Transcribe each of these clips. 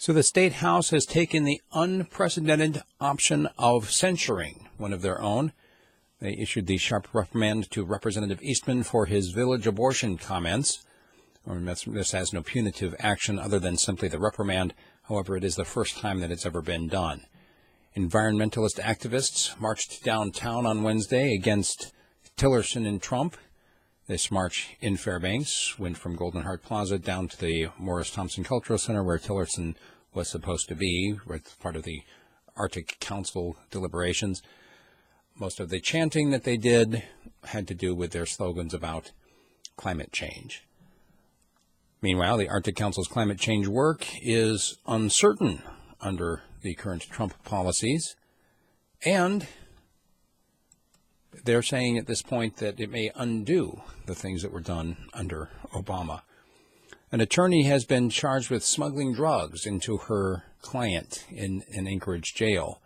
So the State House has taken the unprecedented option of censuring one of their own. They issued the sharp reprimand to Representative Eastman for his village abortion comments. This has no punitive action other than simply the reprimand. However, it is the first time that it's ever been done. Environmentalist activists marched downtown on Wednesday against Tillerson and Trump. This march in Fairbanks went from Golden Heart Plaza down to the Morris Thompson Cultural Center, where Tillerson was supposed to be, with part of the Arctic Council deliberations. Most of the chanting that they did had to do with their slogans about climate change. Meanwhile, the Arctic Council's climate change work is uncertain under the current Trump policies, and they're saying at this point that it may undo the things that were done under Obama. An attorney has been charged with smuggling drugs into her client in an Anchorage jail.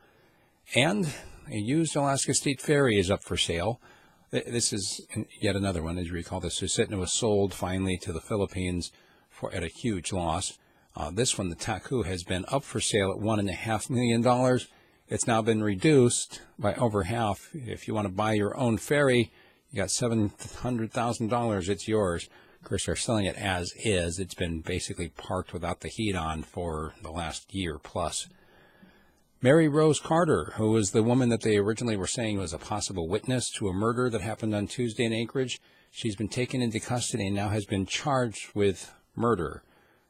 And a used Alaska State Ferry is up for sale. This is yet another one, as you recall. This was sold finally to the Philippines at a huge loss. This one, the Taku, has been up for sale at $1.5 million. It's now been reduced by over half. If you want to buy your own ferry, you got $700,000. It's yours. Of course, they're selling it as is. It's been basically parked without the heat on for the last year plus. Mary Rose Carter, who was the woman that they originally were saying was a possible witness to a murder that happened on Tuesday in Anchorage, she's been taken into custody and now has been charged with murder.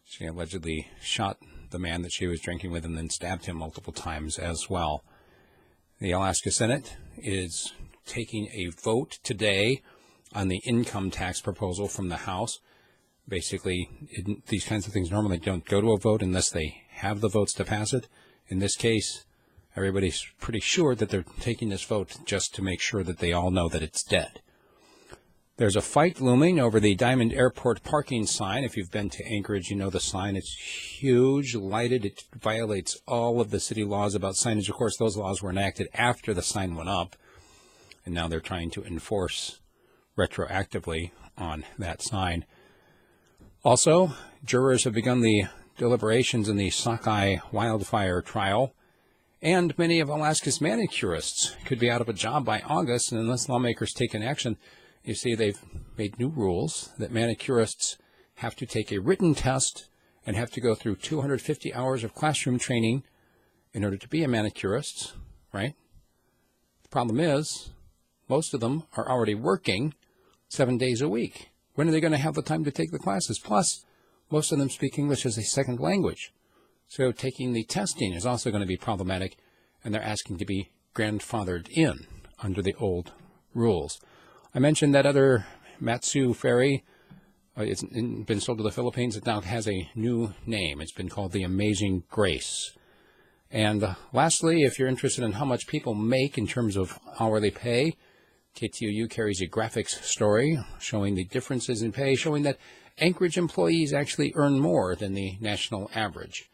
She allegedly shot the man that she was drinking with and then stabbed him multiple times as well. The Alaska Senate is taking a vote today on the income tax proposal from the House. Basically, these kinds of things normally don't go to a vote unless they have the votes to pass it. In this case, everybody's pretty sure that they're taking this vote just to make sure that they all know that it's dead. There's a fight looming over the Diamond Airport parking sign. If you've been to Anchorage, you know the sign. It's huge, lighted. It violates all of the city laws about signage. Of course, those laws were enacted after the sign went up, and now they're trying to enforce retroactively on that sign. Also, jurors have begun the deliberations in the Sockeye wildfire trial, and many of Alaska's manicurists could be out of a job by August, and unless lawmakers take an action. You see, they've made new rules that manicurists have to take a written test and have to go through 250 hours of classroom training in order to be a manicurist, right? The problem is, most of them are already working 7 days a week. When are they going to have the time to take the classes? Plus, most of them speak English as a second language. So taking the testing is also going to be problematic, and they're asking to be grandfathered in under the old rules. I mentioned that other Matsu ferry. It's been sold to the Philippines. It now has a new name. It's been called the Amazing Grace. And lastly, if you're interested in how much people make in terms of hourly pay, KTOU carries a graphics story showing the differences in pay, showing that Anchorage employees actually earn more than the national average.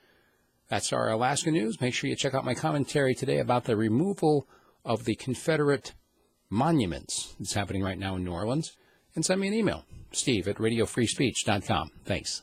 That's our Alaska news. Make sure you check out my commentary today about the removal of the Confederate monuments that's happening right now in New Orleans. And send me an email, steve@radiofreespeech.com. Thanks.